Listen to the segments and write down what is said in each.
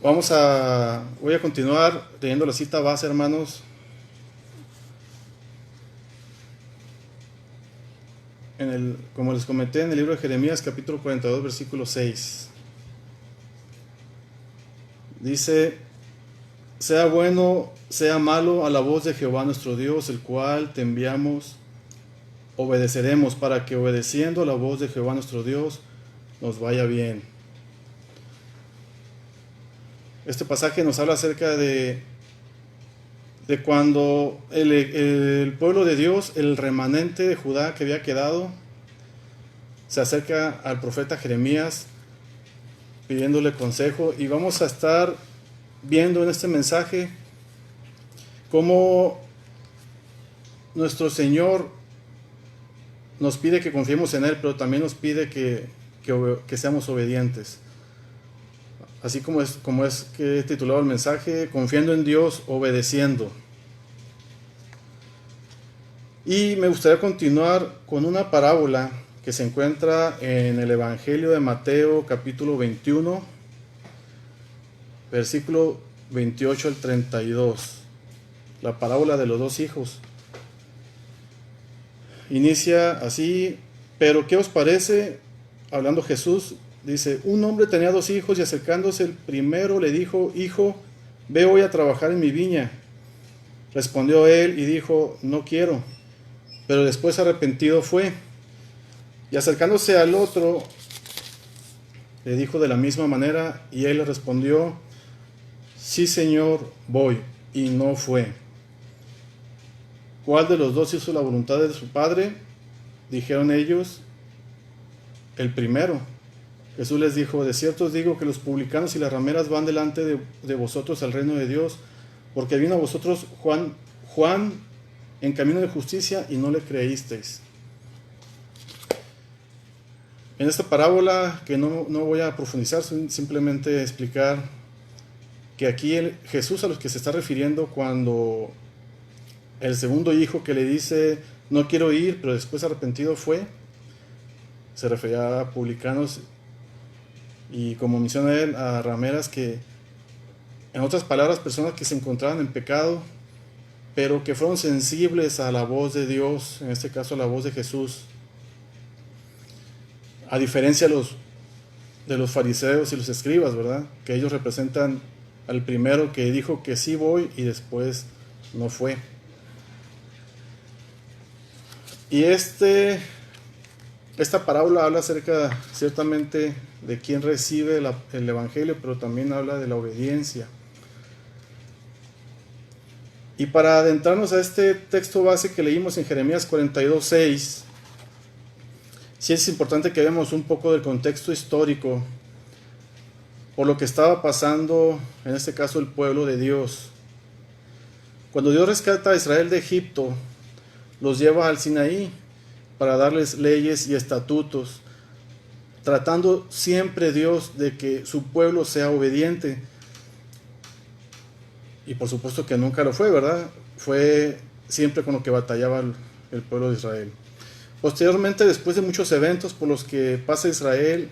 Voy a continuar leyendo la cita base, hermanos, como les comenté, en el libro de Jeremías, capítulo 42, versículo 6. Dice: sea bueno, sea malo, a la voz de Jehová nuestro Dios, el cual te enviamos, obedeceremos, para que obedeciendo a la voz de Jehová nuestro Dios nos vaya bien. Este pasaje nos habla acerca de cuando el pueblo de Dios, el remanente de Judá que había quedado, se acerca al profeta Jeremías pidiéndole consejo. Y vamos a estar viendo en este mensaje cómo nuestro Señor nos pide que confiemos en Él, pero también nos pide que seamos obedientes. Así como es que he titulado el mensaje: confiando en Dios, obedeciendo. Y me gustaría continuar con una parábola que se encuentra en el Evangelio de Mateo, capítulo 21, versículo 28 al 32. La parábola de los dos hijos. Inicia así: pero ¿qué os parece? Hablando Jesús, dice: un hombre tenía dos hijos, y acercándose el primero le dijo: hijo, ve hoy a trabajar en mi viña. Respondió él y dijo: no quiero. Pero después arrepentido fue. Y acercándose al otro, le dijo de la misma manera, y él le respondió: sí, Señor, voy. Y no fue. ¿Cuál de los dos hizo la voluntad de su padre? Dijeron ellos: el primero. Jesús les dijo: de cierto os digo que los publicanos y las rameras van delante de vosotros al reino de Dios, porque vino a vosotros Juan en camino de justicia y no le creísteis. En esta parábola, que no voy a profundizar, simplemente explicar que aquí Jesús a los que se está refiriendo cuando el segundo hijo que le dice: no quiero ir, pero después arrepentido fue, se refería a publicanos, y como menciona él, a rameras, que en otras palabras, personas que se encontraban en pecado, pero que fueron sensibles a la voz de Dios, en este caso a la voz de Jesús, a diferencia de los fariseos y los escribas, ¿verdad? Que ellos representan al primero que dijo que sí voy y después no fue. Y esta parábola habla acerca ciertamente de quién recibe el Evangelio, pero también habla de la obediencia. Y para adentrarnos a este texto base que leímos en Jeremías 42:6, sí es importante que veamos un poco del contexto histórico por lo que estaba pasando, en este caso, el pueblo de Dios. Cuando Dios rescata a Israel de Egipto, los lleva al Sinaí para darles leyes y estatutos, tratando siempre Dios de que su pueblo sea obediente. Y por supuesto que nunca lo fue, ¿verdad? Fue siempre con lo que batallaba el pueblo de Israel. Posteriormente, después de muchos eventos por los que pasa Israel,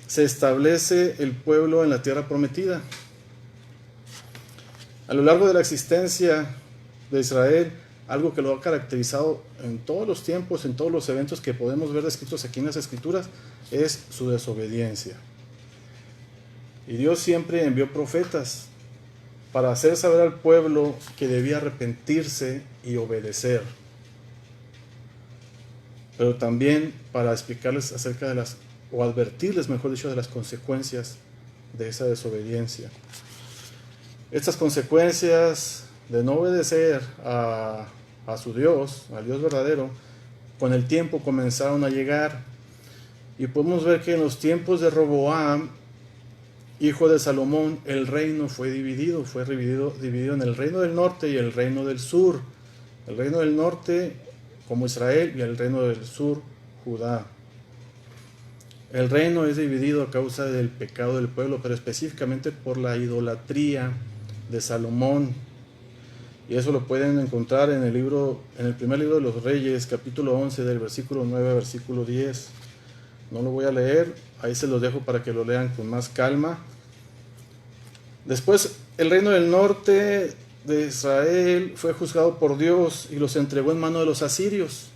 se establece el pueblo en la tierra prometida. A lo largo de la existencia de Israel, algo que lo ha caracterizado en todos los tiempos, en todos los eventos que podemos ver descritos aquí en las Escrituras, es su desobediencia. Y Dios siempre envió profetas para hacer saber al pueblo que debía arrepentirse y obedecer, pero también para explicarles acerca de o advertirles, mejor dicho, de las consecuencias de esa desobediencia. Estas consecuencias de no obedecer a su Dios, al Dios verdadero, con el tiempo comenzaron a llegar. Y podemos ver que en los tiempos de Roboam, hijo de Salomón, el reino fue dividido en el reino del norte y el reino del sur. El reino del norte como Israel y el reino del sur, Judá. El reino es dividido a causa del pecado del pueblo, pero específicamente por la idolatría de Salomón. Y eso lo pueden encontrar en el primer libro de los Reyes, capítulo 11, del versículo 9 al versículo 10. No lo voy a leer, ahí se los dejo para que lo lean con más calma. Después el reino del norte de Israel fue juzgado por Dios y los entregó en mano de los asirios.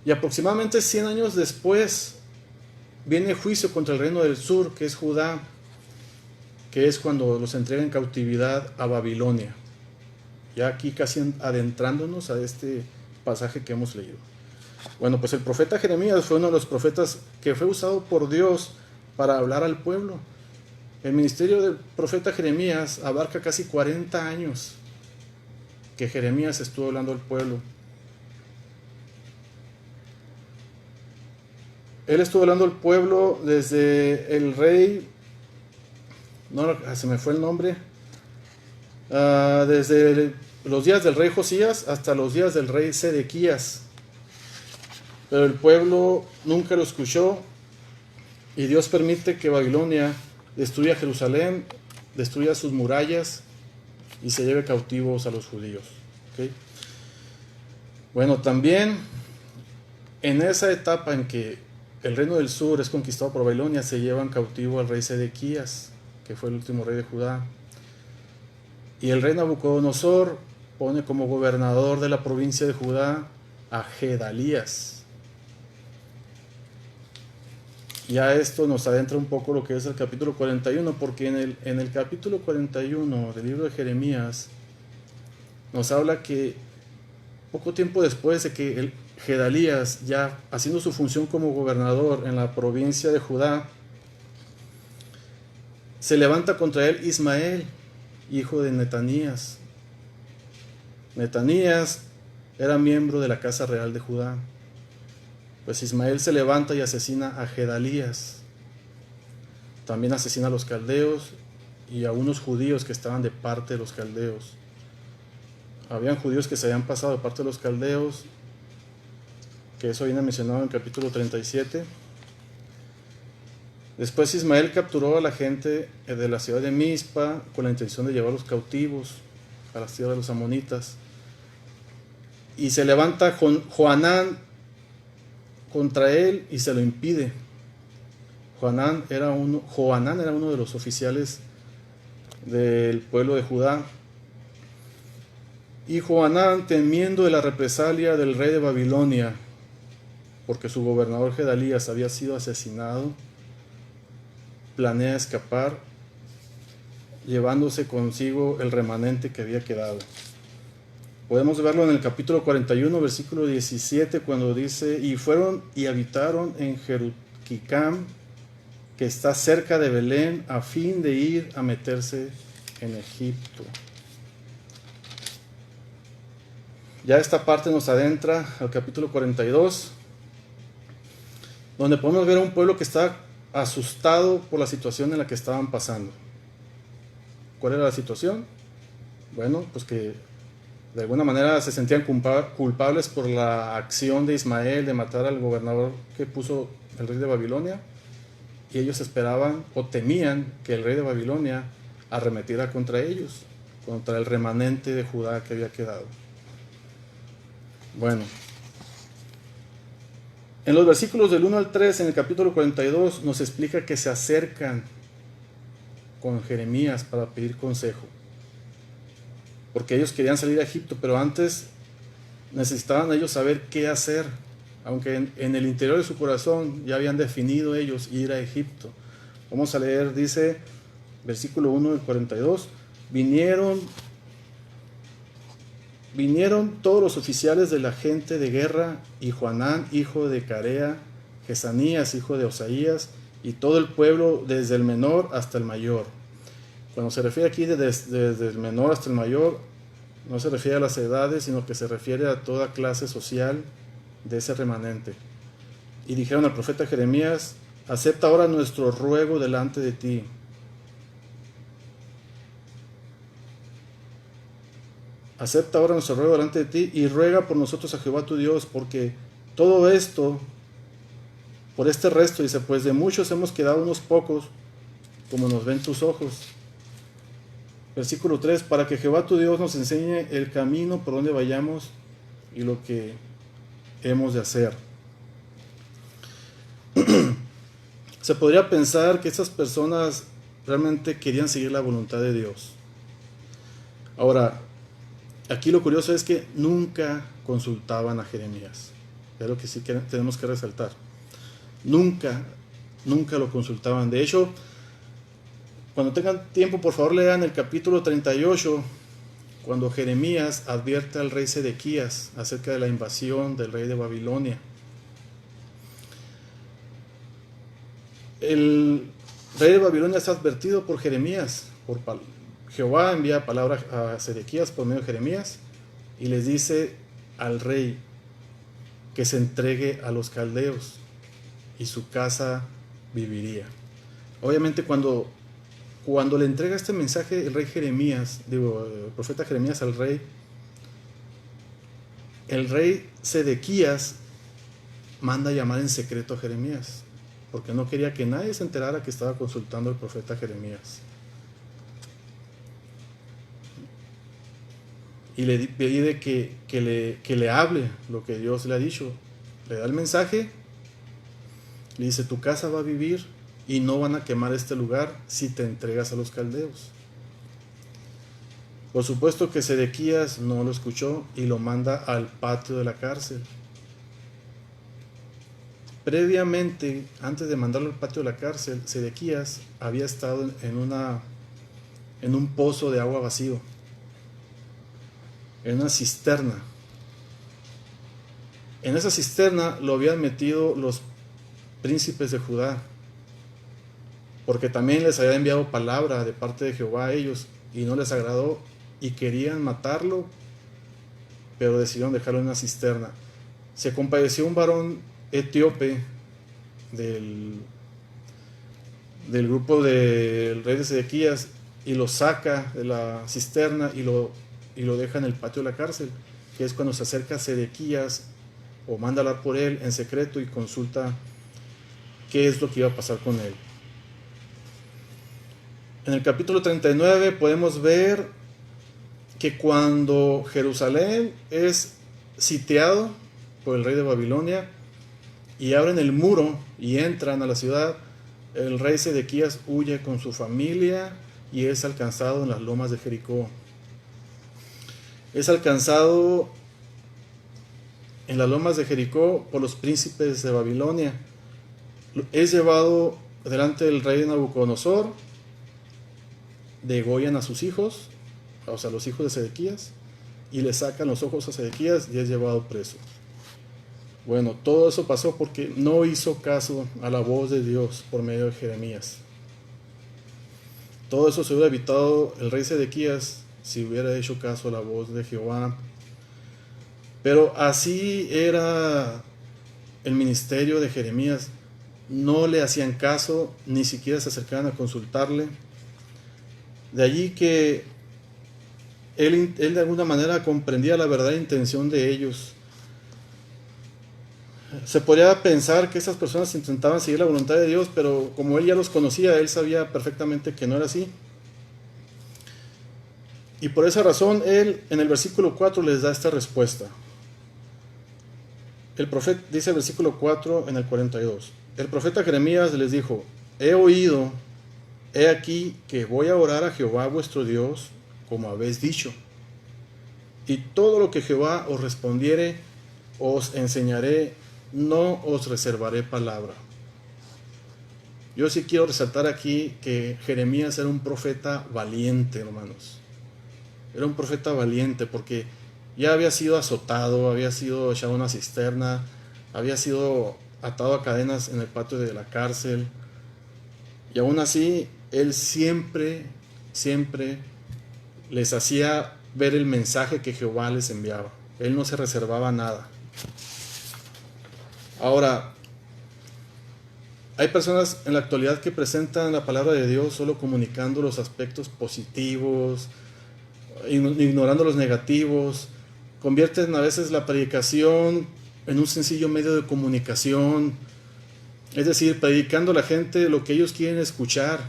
Y aproximadamente 100 años después viene juicio contra el reino del sur, que es Judá, que es cuando los entrega en cautividad a Babilonia. Ya aquí casi adentrándonos a este pasaje que hemos leído. Bueno, pues el profeta Jeremías fue uno de los profetas que fue usado por Dios para hablar al pueblo. El ministerio del profeta Jeremías abarca casi 40 años que Jeremías estuvo hablando al pueblo. Él estuvo hablando al pueblo desde el rey, no, se me fue el nombre, desde los días del rey Josías hasta los días del rey Sedequías. Pero el pueblo nunca lo escuchó y Dios permite que Babilonia destruya Jerusalén, destruya sus murallas y se lleve cautivos a los judíos. ¿Okay? Bueno, también en esa etapa en que el reino del sur es conquistado por Babilonia, se llevan cautivo al rey Sedequías, que fue el último rey de Judá. Y el rey Nabucodonosor pone como gobernador de la provincia de Judá a Gedalías. Ya esto nos adentra un poco lo que es el capítulo 41, porque en el capítulo 41 del libro de Jeremías nos habla que poco tiempo después de que el Gedalías, ya haciendo su función como gobernador en la provincia de Judá, se levanta contra él Ismael, hijo de Netanías. Netanías era miembro de la casa real de Judá. Pues Ismael se levanta y asesina a Gedalías. También asesina a los caldeos y a unos judíos que estaban de parte de los caldeos. Habían judíos que se habían pasado de parte de los caldeos, que eso viene mencionado en el capítulo 37. Después Ismael capturó a la gente de la ciudad de Mizpa con la intención de llevarlos cautivos a las tierras de los amonitas. Y se levanta Joanán contra él y se lo impide. Joanán era uno de los oficiales del pueblo de Judá. Y Joanán, temiendo de la represalia del rey de Babilonia, porque su gobernador Gedalías había sido asesinado, planea escapar, llevándose consigo el remanente que había quedado. Podemos verlo en el capítulo 41, versículo 17, cuando dice: y fueron y habitaron en Jeruquicam, que está cerca de Belén, a fin de ir a meterse en Egipto. Ya esta parte nos adentra al capítulo 42, donde podemos ver a un pueblo que está asustado por la situación en la que estaban pasando. ¿Cuál era la situación? Bueno, pues que de alguna manera se sentían culpables por la acción de Ismael de matar al gobernador que puso el rey de Babilonia, y ellos esperaban o temían que el rey de Babilonia arremetiera contra ellos, contra el remanente de Judá que había quedado. Bueno, en los versículos del 1 al 3 en el capítulo 42 nos explica que se acercan con Jeremías para pedir consejo, porque ellos querían salir a Egipto, pero antes necesitaban ellos saber qué hacer, aunque en el interior de su corazón ya habían definido ellos ir a Egipto. Vamos a leer, dice, versículo 1 del 42, vinieron todos los oficiales de la gente de guerra, y Joanán, hijo de Carea, Jesanías, hijo de Osaías, y todo el pueblo, desde el menor hasta el mayor. Cuando se refiere aquí desde el menor hasta el mayor, no se refiere a las edades, sino que se refiere a toda clase social de ese remanente. Y dijeron al profeta Jeremías: acepta ahora nuestro ruego delante de ti. Acepta ahora nuestro ruego delante de ti y ruega por nosotros a Jehová tu Dios, porque todo esto, por este resto, dice, pues de muchos hemos quedado unos pocos, como nos ven tus ojos. Versículo 3, para que Jehová tu Dios nos enseñe el camino por donde vayamos y lo que hemos de hacer. Se podría pensar que estas personas realmente querían seguir la voluntad de Dios. Ahora, aquí lo curioso es que nunca consultaban a Jeremías. Es lo que sí que tenemos que resaltar. Nunca lo consultaban. De hecho, cuando tengan tiempo, por favor lean el capítulo 38, cuando Jeremías advierte al rey Sedequías acerca de la invasión del rey de Babilonia. El rey de Babilonia es advertido por Jeremías. Jehová envía palabra a Sedequías por medio de Jeremías y les dice al rey que se entregue a los caldeos y su casa viviría. Obviamente cuando le entrega este mensaje el profeta Jeremías al rey, el rey Sedequías manda llamar en secreto a Jeremías, porque no quería que nadie se enterara que estaba consultando al profeta Jeremías. Y le pide que le hable lo que Dios le ha dicho. Le da el mensaje, le dice: tu casa va a vivir y no van a quemar este lugar si te entregas a los caldeos. Por supuesto que Sedequías no lo escuchó y lo manda al patio de la cárcel. Previamente, antes de mandarlo al patio de la cárcel, Sedequías había estado en un pozo de agua vacío, en una cisterna. En esa cisterna lo habían metido los príncipes de Judá, porque también les había enviado palabra de parte de Jehová a ellos y no les agradó y querían matarlo, pero decidieron dejarlo en una cisterna. Se compadeció un varón etíope del grupo del rey de Sedequías y lo saca de la cisterna y lo deja en el patio de la cárcel, que es cuando se acerca Sedequías o manda hablar por él en secreto y consulta qué es lo que iba a pasar con él. En el capítulo 39 podemos ver que cuando Jerusalén es sitiado por el rey de Babilonia y abren el muro y entran a la ciudad, el rey Sedequías huye con su familia y es alcanzado en las lomas de Jericó. Es alcanzado en las lomas de Jericó por los príncipes de Babilonia. Es llevado delante del rey Nabucodonosor, degollan a sus hijos, o sea, los hijos de Sedequías, y le sacan los ojos a Sedequías y es llevado preso. Bueno, todo eso pasó porque no hizo caso a la voz de Dios por medio de Jeremías. Todo eso se hubiera evitado el rey Sedequías si hubiera hecho caso a la voz de Jehová. Pero así era el ministerio de Jeremías. No le hacían caso, ni siquiera se acercaban a consultarle. De allí que él de alguna manera comprendía la verdadera intención de ellos. Se podría pensar que esas personas intentaban seguir la voluntad de Dios, pero como él ya los conocía, él sabía perfectamente que no era así. Y por esa razón, él en el versículo 4 les da esta respuesta. El profeta dice el versículo 4 en el 42. El profeta Jeremías les dijo: he oído, he aquí que voy a orar a Jehová vuestro Dios, como habéis dicho. Y todo lo que Jehová os respondiere, os enseñaré, no os reservaré palabra. Yo sí quiero resaltar aquí que Jeremías era un profeta valiente, hermanos. Era un profeta valiente porque ya había sido azotado, había sido echado a una cisterna, había sido atado a cadenas en el patio de la cárcel. Y aún así, él siempre les hacía ver el mensaje que Jehová les enviaba. Él no se reservaba nada. Ahora, hay personas en la actualidad que presentan la palabra de Dios solo comunicando los aspectos positivos, ignorando los negativos. Convierten a veces la predicación en un sencillo medio de comunicación, es decir, predicando a la gente lo que ellos quieren escuchar,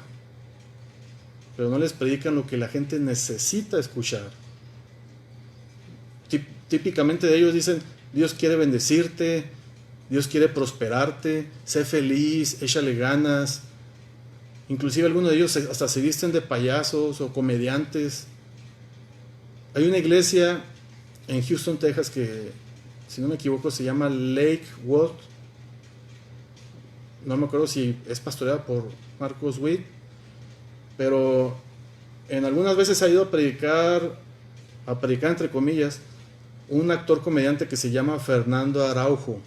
pero no les predican lo que la gente necesita escuchar. Típicamente de ellos dicen: Dios quiere bendecirte, Dios quiere prosperarte, sé feliz, échale ganas. Inclusive algunos de ellos hasta se visten de payasos o comediantes. Hay una iglesia en Houston, Texas, que, si no me equivoco, se llama Lakewood. No me acuerdo si es pastoreada por Marcos Witt, pero en algunas veces ha ido a predicar entre comillas, un actor comediante que se llama Fernando Araujo.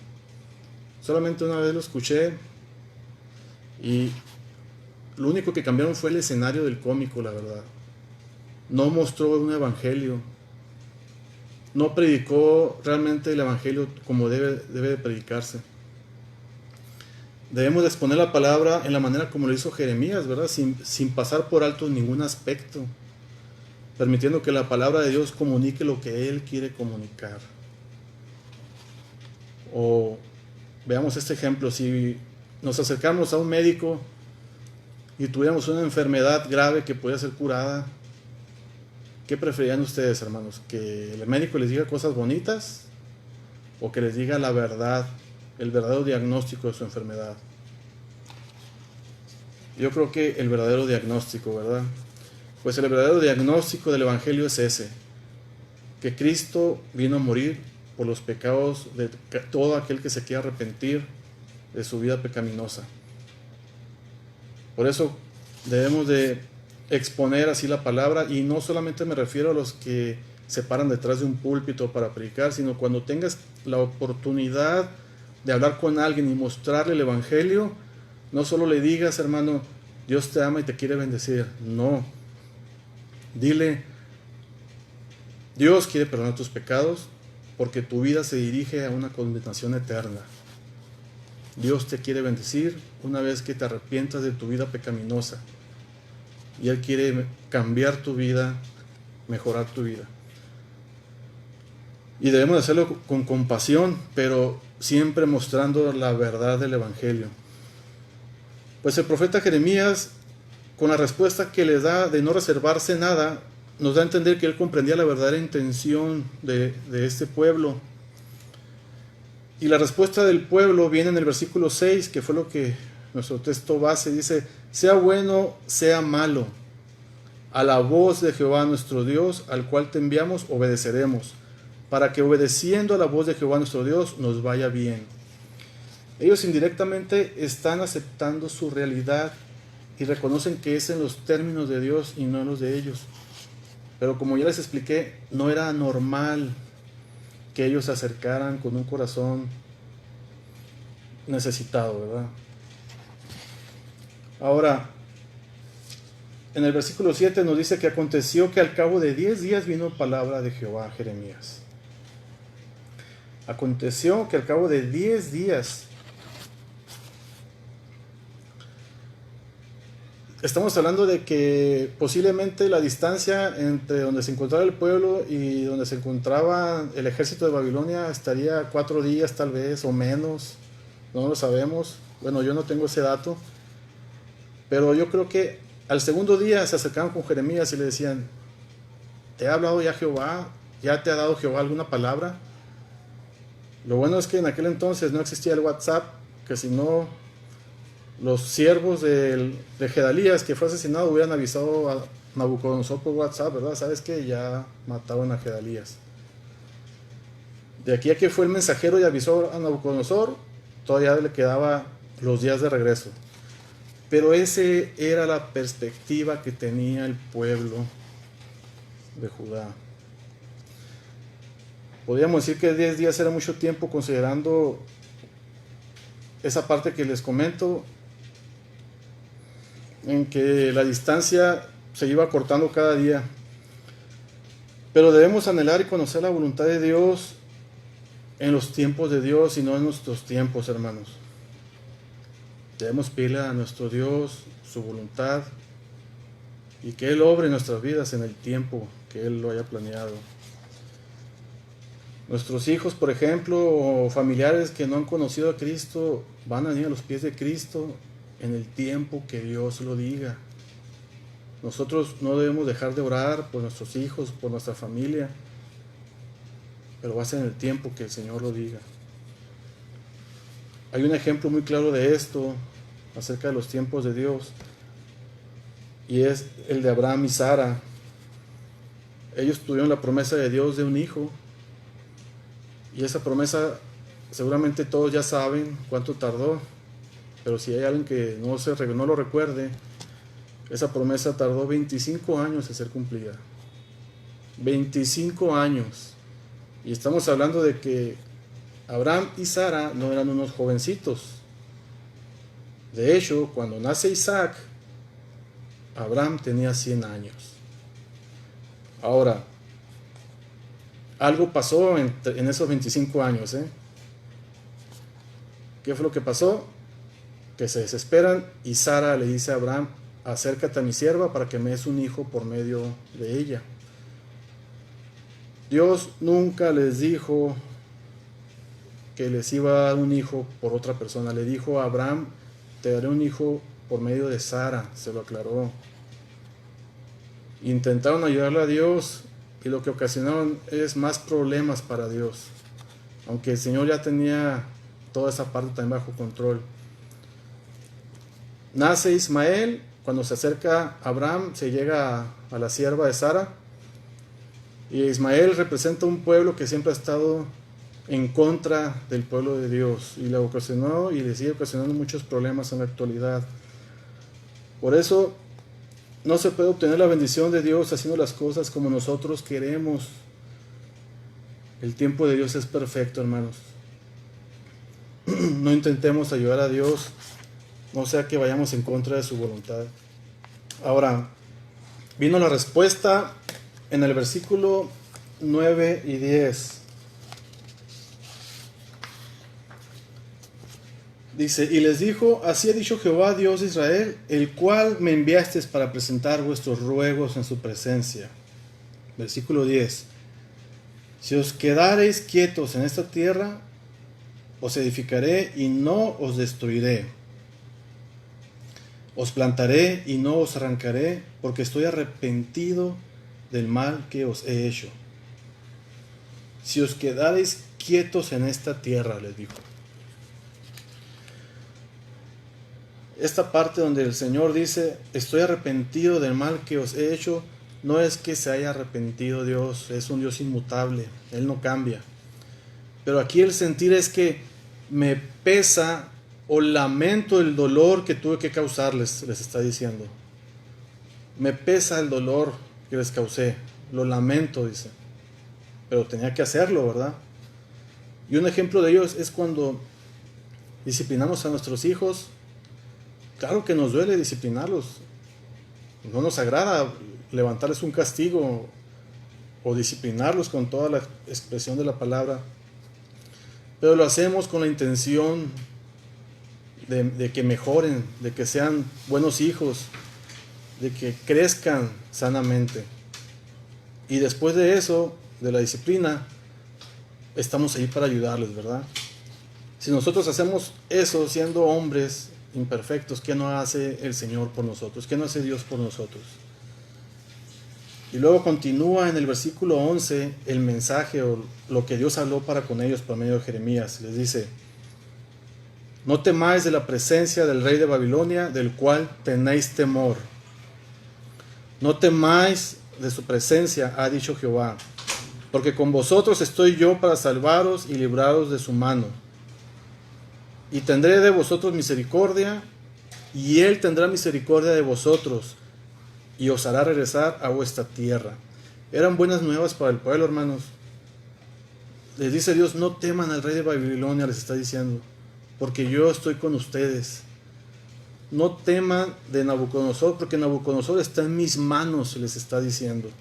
Solamente una vez lo escuché y lo único que cambiaron fue el escenario del cómico, la verdad. No mostró un evangelio. No predicó realmente el evangelio como debe de predicarse. Debemos de exponer la palabra en la manera como lo hizo Jeremías, ¿verdad? Sin pasar por alto ningún aspecto, permitiendo que la palabra de Dios comunique lo que Él quiere comunicar. O veamos este ejemplo: si nos acercamos a un médico y tuviéramos una enfermedad grave que podía ser curada, ¿qué preferirían ustedes, hermanos? ¿Que el médico les diga cosas bonitas o que les diga la verdad, el verdadero diagnóstico de su enfermedad? Yo creo que el verdadero diagnóstico, ¿verdad? Pues el verdadero diagnóstico del Evangelio es ese: que Cristo vino a morir por los pecados de todo aquel que se quiera arrepentir de su vida pecaminosa. Por eso debemos de exponer así la palabra, y no solamente me refiero a los que se paran detrás de un púlpito para predicar, sino cuando tengas la oportunidad de hablar con alguien y mostrarle el Evangelio, no solo le digas: hermano, Dios te ama y te quiere bendecir. No, dile: Dios quiere perdonar tus pecados porque tu vida se dirige a una condenación eterna. Dios te quiere bendecir una vez que te arrepientas de tu vida pecaminosa, y Él quiere cambiar tu vida, mejorar tu vida. Y debemos hacerlo con compasión, pero siempre mostrando la verdad del Evangelio. Pues el profeta Jeremías, con la respuesta que le da de no reservarse nada, nos da a entender que él comprendía la verdadera intención de este pueblo. Y la respuesta del pueblo viene en el versículo 6, que fue lo que nuestro texto base dice: sea bueno, sea malo, a la voz de Jehová nuestro Dios, al cual te enviamos, obedeceremos, para que obedeciendo a la voz de Jehová nuestro Dios nos vaya bien. Ellos indirectamente están aceptando su realidad y reconocen que es en los términos de Dios y no en los de ellos. Pero como ya les expliqué, no era normal que ellos se acercaran con un corazón necesitado, ¿verdad? Ahora, en el versículo 7 nos dice que aconteció que al cabo de 10 días vino palabra de Jehová a Jeremías. Aconteció que al cabo de 10 días. Estamos hablando de que posiblemente la distancia entre donde se encontraba el pueblo y donde se encontraba el ejército de Babilonia estaría 4 días tal vez, o menos. No lo sabemos. Bueno, yo no tengo ese dato. Pero yo creo que al segundo día se acercaban con Jeremías y le decían: ¿te ha hablado ya Jehová? ¿Ya te ha dado Jehová alguna palabra? Lo bueno es que en aquel entonces no existía el WhatsApp, que si no, los siervos de Gedalías, que fue asesinado, hubieran avisado a Nabucodonosor por WhatsApp, ¿verdad? ¿Sabes qué? Ya mataron a Gedalías. De aquí a que fue el mensajero y avisó a Nabucodonosor, todavía le quedaba los días de regreso. Pero esa era la perspectiva que tenía el pueblo de Judá. Podríamos decir que 10 días era mucho tiempo, considerando esa parte que les comento, en que la distancia se iba cortando cada día. Pero debemos anhelar y conocer la voluntad de Dios en los tiempos de Dios y no en nuestros tiempos, hermanos. Debemos pedirle a nuestro Dios su voluntad y que Él obre en nuestras vidas en el tiempo que Él lo haya planeado. Nuestros hijos, por ejemplo, o familiares que no han conocido a Cristo, van a venir a los pies de Cristo en el tiempo que Dios lo diga. Nosotros no debemos dejar de orar por nuestros hijos, por nuestra familia, pero va a ser en el tiempo que el Señor lo diga. Hay un ejemplo muy claro de esto, acerca de los tiempos de Dios. y es el de Abraham y Sara. Ellos tuvieron la promesa de Dios de un hijo, y esa promesa seguramente todos ya saben cuánto tardó, pero si hay alguien que no lo recuerde, esa promesa tardó 25 años en ser cumplida. 25 años. Y estamos hablando de que Abraham y Sara no eran unos jovencitos. De hecho, cuando nace Isaac, Abraham tenía 100 años. Ahora, algo pasó en esos 25 años. ¿Qué fue lo que pasó? Que se desesperan y Sara le dice a Abraham: acércate a mi sierva para que me des un hijo por medio de ella. Dios nunca les dijo que les iba a dar un hijo por otra persona. Le dijo a Abraham: te daré un hijo por medio de Sara. Se lo aclaró. Intentaron ayudarle a Dios y lo que ocasionaron es más problemas para Dios, aunque el Señor ya tenía toda esa parte también bajo control. Nace Ismael. Cuando se acerca Abraham, se llega a la sierva de Sara, y Ismael representa un pueblo que siempre ha estado en contra del pueblo de Dios, y le ocasionó y le sigue ocasionando muchos problemas en la actualidad. Por eso no se puede obtener la bendición de Dios haciendo las cosas como nosotros queremos. El tiempo de Dios es perfecto, hermanos. No intentemos ayudar a Dios, no sea que vayamos en contra de su voluntad. Ahora, vino la respuesta en el versículo 9 y 10. Dice: y les dijo: así ha dicho Jehová, Dios de Israel, el cual me enviasteis para presentar vuestros ruegos en su presencia. Versículo 10. Si os quedareis quietos en esta tierra, os edificaré y no os destruiré. Os plantaré y no os arrancaré, porque estoy arrepentido del mal que os he hecho. Si os quedareis quietos en esta tierra, les dijo. Esta parte donde el Señor dice: estoy arrepentido del mal que os he hecho, no es que se haya arrepentido Dios, es un Dios inmutable, Él no cambia. Pero aquí el sentir es que me pesa o lamento el dolor que tuve que causarles, les está diciendo. Me pesa el dolor que les causé, lo lamento, dice. Pero tenía que hacerlo, ¿verdad? Y un ejemplo de ello es cuando disciplinamos a nuestros hijos. Claro que nos duele disciplinarlos. No nos agrada levantarles un castigo o disciplinarlos con toda la expresión de la palabra. Pero lo hacemos con la intención de que mejoren, de que sean buenos hijos, de que crezcan sanamente. Y después de eso, de la disciplina, estamos ahí para ayudarles, ¿verdad? Si nosotros hacemos eso siendo hombres imperfectos, ¿qué no hace el Señor por nosotros? ¿Qué no hace Dios por nosotros? Y luego continúa en el versículo 11 el mensaje o lo que Dios habló para con ellos por medio de Jeremías. Les dice: no temáis de la presencia del rey de Babilonia, del cual tenéis temor. No temáis de su presencia, ha dicho Jehová, porque con vosotros estoy yo para salvaros y libraros de su mano. Y tendré de vosotros misericordia, y él tendrá misericordia de vosotros, y os hará regresar a vuestra tierra. Eran buenas nuevas para el pueblo, hermanos. Les dice Dios: no teman al rey de Babilonia, les está diciendo, porque yo estoy con ustedes. No teman de Nabucodonosor, porque Nabucodonosor está en mis manos, les está diciendo.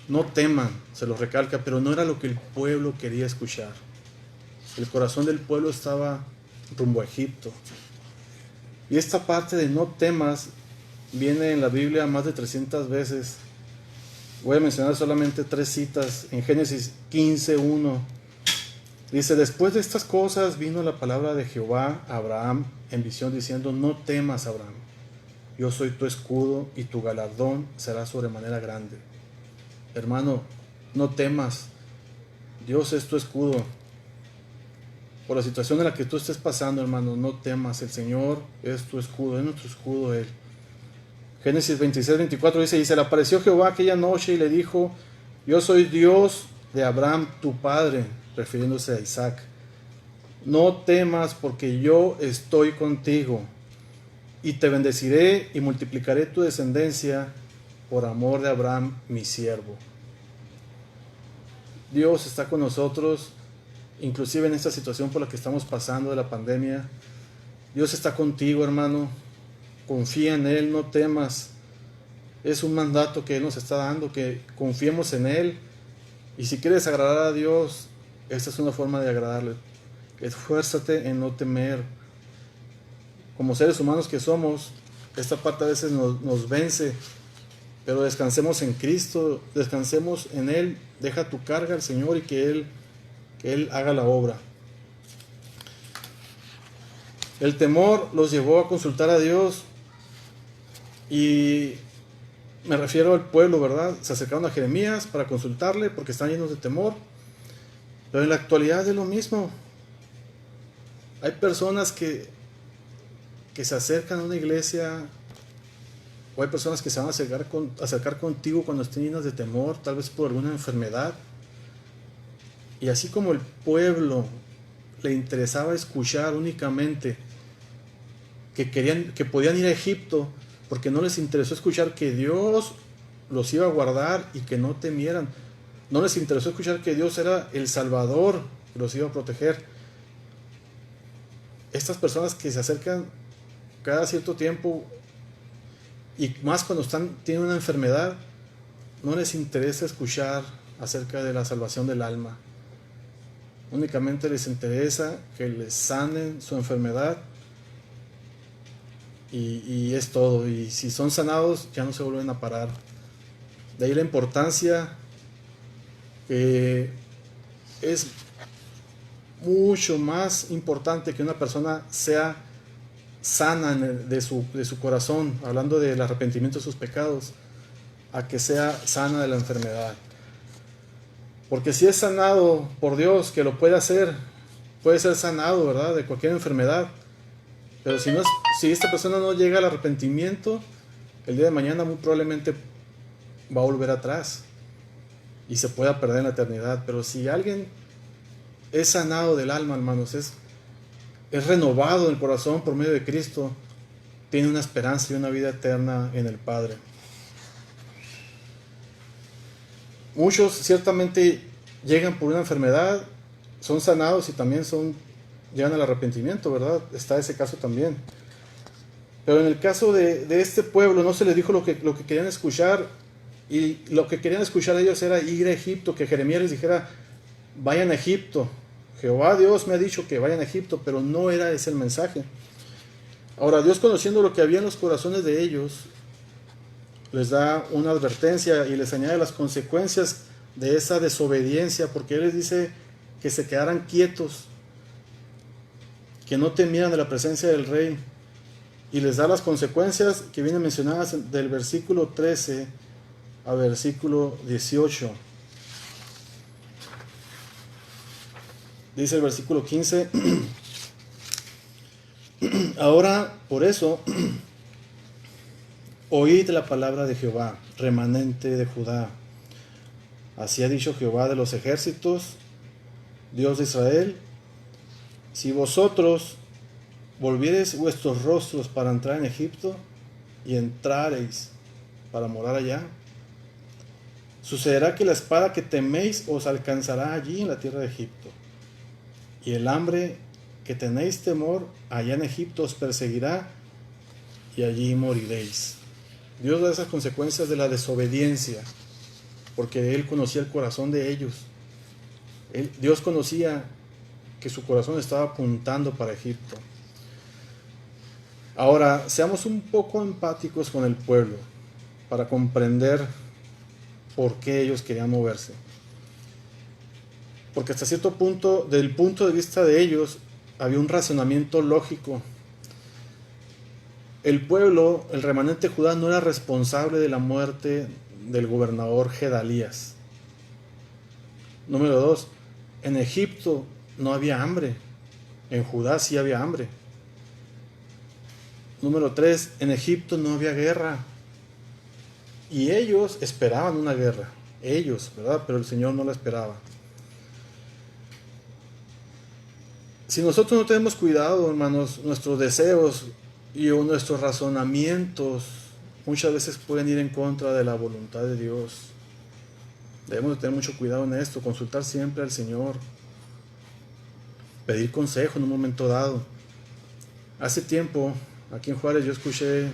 No teman, se lo recalca, pero no era lo que el pueblo quería escuchar. El corazón del pueblo estaba rumbo a Egipto. Y esta parte de no temas viene en la Biblia más de 300 veces. Voy a mencionar solamente 3 citas. En Génesis 15:1 dice: después de estas cosas vino la palabra de Jehová a Abraham en visión diciendo: no temas, Abraham, yo soy tu escudo y tu galardón será sobremanera grande. Hermano, no temas, Dios es tu escudo. Por la situación en la que tú estés pasando, hermano, no temas, el Señor es tu escudo, es nuestro escudo Él. Génesis 26-24 dice, y se le apareció Jehová aquella noche y le dijo, yo soy Dios de Abraham tu padre, refiriéndose a Isaac. No temas porque yo estoy contigo y te bendeciré y multiplicaré tu descendencia por amor de Abraham mi siervo. Dios está con nosotros, inclusive en esta situación por la que estamos pasando de la pandemia. Dios está contigo, hermano. Confía en Él, no temas. Es un mandato que Él nos está dando, que confiemos en Él. Y si quieres agradar a Dios, esta es una forma de agradarle. Esfuérzate en no temer. Como seres humanos que somos, esta parte a veces nos vence, pero descansemos en Cristo, descansemos en Él, deja tu carga al Señor y que Él haga la obra. El temor los llevó a consultar a Dios y me refiero al pueblo, ¿verdad? Se acercaron a Jeremías para consultarle porque están llenos de temor, pero en la actualidad es lo mismo. Hay personas que se acercan a una iglesia, o hay personas que se van a acercar contigo cuando estén llenas de temor, tal vez por alguna enfermedad. Y así como el pueblo le interesaba escuchar únicamente que podían ir a Egipto, porque no les interesó escuchar que Dios los iba a guardar y que no temieran. No les interesó escuchar que Dios era el Salvador, que los iba a proteger. Estas personas que se acercan cada cierto tiempo, y más cuando tienen una enfermedad, no les interesa escuchar acerca de la salvación del alma. Únicamente les interesa que les sanen su enfermedad y es todo. Y si son sanados, ya no se vuelven a parar. De ahí la importancia que es mucho más importante que una persona sea sana de su corazón, hablando del arrepentimiento de sus pecados, a que sea sana de la enfermedad. Porque si es sanado por Dios, que lo puede hacer, puede ser sanado, ¿verdad?, de cualquier enfermedad. Pero si esta persona no llega al arrepentimiento, el día de mañana muy probablemente va a volver atrás y se pueda perder en la eternidad. Pero si alguien es sanado del alma, hermanos, es renovado en el corazón por medio de Cristo, tiene una esperanza y una vida eterna en el Padre. Muchos ciertamente llegan por una enfermedad, son sanados y también llegan al arrepentimiento, ¿verdad? Está ese caso también. Pero en el caso de este pueblo no se les dijo lo que querían escuchar, y lo que querían escuchar ellos era ir a Egipto, que Jeremías les dijera, vayan a Egipto. Jehová Dios me ha dicho que vayan a Egipto, pero no era ese el mensaje. Ahora, Dios, conociendo lo que había en los corazones de ellos, les da una advertencia y les añade las consecuencias de esa desobediencia, porque Él les dice que se quedaran quietos, que no temieran de la presencia del rey, y les da las consecuencias que vienen mencionadas del versículo 13 a versículo 18. Dice el versículo 15, ahora por eso oíd la palabra de Jehová, remanente de Judá. Así ha dicho Jehová de los ejércitos, Dios de Israel, si vosotros volviereis vuestros rostros para entrar en Egipto y entrareis para morar allá, sucederá que la espada que teméis os alcanzará allí en la tierra de Egipto, y el hambre que tenéis temor allá en Egipto os perseguirá y allí moriréis. Dios da esas consecuencias de la desobediencia, porque Él conocía el corazón de ellos. Dios conocía que su corazón estaba apuntando para Egipto. Ahora, seamos un poco empáticos con el pueblo para comprender por qué ellos querían moverse. Porque hasta cierto punto, del punto de vista de ellos, había un razonamiento lógico. El pueblo, el remanente de Judá, no era responsable de la muerte del gobernador Gedalías. Número 2, en Egipto no había hambre, en Judá sí había hambre. Número 3, en Egipto no había guerra, Y ellos esperaban una guerra, ellos, ¿verdad? Pero el Señor no la esperaba. Si nosotros no tenemos cuidado, hermanos, nuestros deseos y nuestros razonamientos muchas veces pueden ir en contra de la voluntad de Dios. Debemos de tener mucho cuidado en esto, consultar siempre al Señor, pedir consejo en un momento dado. Hace tiempo, aquí en Juárez, yo escuché,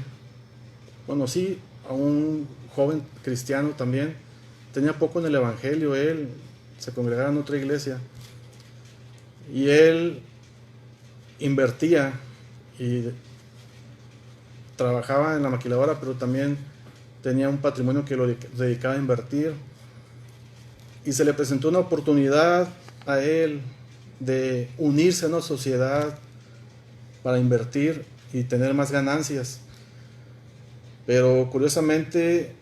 conocí a un joven cristiano también, tenía poco en el Evangelio, él se congregaba en otra iglesia, y él invertía y trabajaba en la maquiladora, pero también tenía un patrimonio que lo dedicaba a invertir, y se le presentó una oportunidad a él de unirse a una sociedad para invertir y tener más ganancias. Pero curiosamente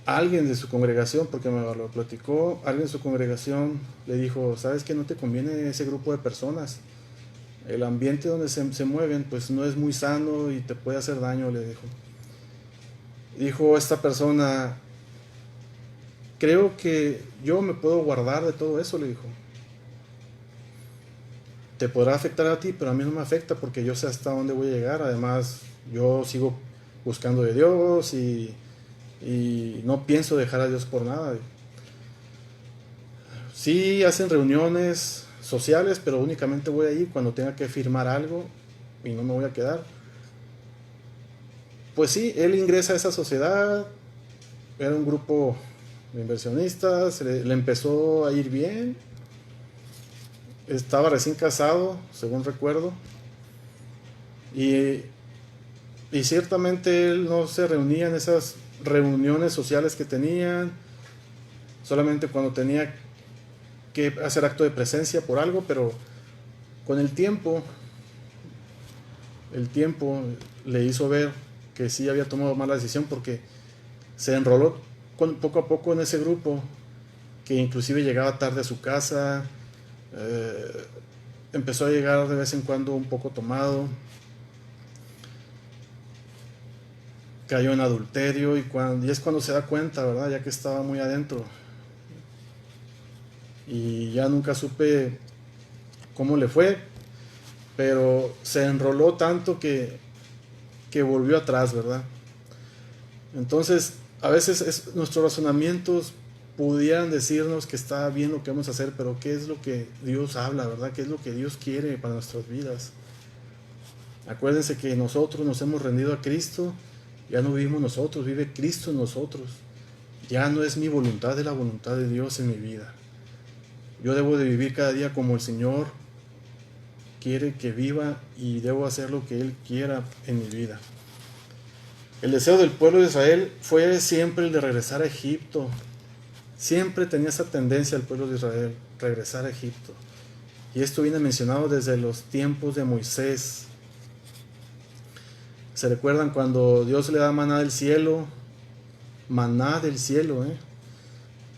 alguien de su congregación, porque me lo platicó, alguien de su congregación le dijo: ¿sabes que no te conviene ese grupo de personas? El ambiente donde se mueven pues no es muy sano y te puede hacer daño, le dijo. Dijo esta persona: creo que yo me puedo guardar de todo eso, le dijo. Te podrá afectar a ti, pero a mí no me afecta porque yo sé hasta dónde voy a llegar. Además, yo sigo buscando de Dios y no pienso dejar a Dios por nada. Sí hacen reuniones sociales, pero únicamente voy a ir cuando tenga que firmar algo y no me voy a quedar. Pues sí, él ingresa a esa sociedad, era un grupo de inversionistas, le empezó a ir bien, estaba recién casado, según recuerdo, y ciertamente él no se reunía en esas reuniones sociales que tenían, solamente cuando tenía que hacer acto de presencia por algo, pero con el tiempo le hizo ver que sí había tomado mala decisión, porque se enroló poco a poco en ese grupo, que inclusive llegaba tarde a su casa, empezó a llegar de vez en cuando un poco tomado, cayó en adulterio, y es cuando se da cuenta, ¿verdad? Ya que estaba muy adentro. Y ya nunca supe cómo le fue, pero se enroló tanto que volvió atrás, ¿verdad? Entonces, a veces nuestros razonamientos pudieran decirnos que está bien lo que vamos a hacer, pero ¿qué es lo que Dios habla, verdad? ¿Qué es lo que Dios quiere para nuestras vidas? Acuérdense que nosotros nos hemos rendido a Cristo, ya no vivimos nosotros, vive Cristo en nosotros. Ya no es mi voluntad, es la voluntad de Dios en mi vida. Yo debo de vivir cada día como el Señor quiere que viva, y debo hacer lo que Él quiera en mi vida. El deseo del pueblo de Israel fue siempre el de regresar a Egipto. Siempre tenía esa tendencia el pueblo de Israel, regresar a Egipto. Y esto viene mencionado desde los tiempos de Moisés. ¿Se recuerdan cuando Dios le da maná del cielo? Maná del cielo,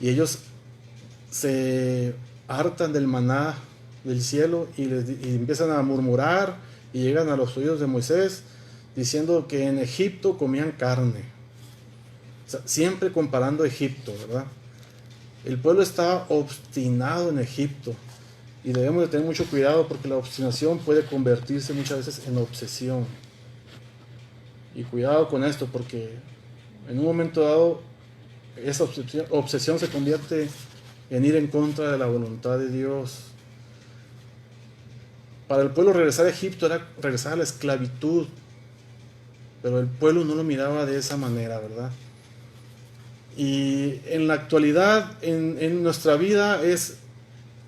y ellos se hartan del maná del cielo y empiezan a murmurar, y llegan a los oídos de Moisés diciendo que en Egipto comían carne. O sea, siempre comparando Egipto, ¿verdad? El pueblo estaba obstinado en Egipto, y debemos de tener mucho cuidado, porque la obstinación puede convertirse muchas veces en obsesión. Y cuidado con esto, porque en un momento dado esa obsesión se convierte en ir en contra de la voluntad de Dios. Para el pueblo regresar a Egipto era regresar a la esclavitud, pero el pueblo no lo miraba de esa manera, ¿verdad? Y en la actualidad, en nuestra vida, es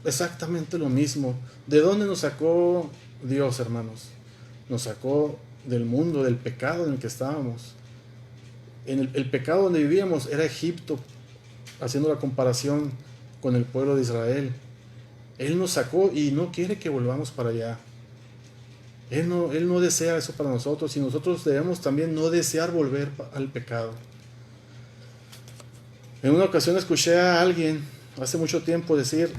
exactamente lo mismo. ¿De dónde nos sacó Dios, hermanos? Nos sacó del mundo, del pecado en el que estábamos. El pecado donde vivíamos era Egipto, haciendo la comparación con el pueblo de Israel. Él nos sacó y no quiere que volvamos para allá. Él no desea eso para nosotros, y nosotros debemos también no desear volver al pecado. En una ocasión escuché a alguien hace mucho tiempo decir,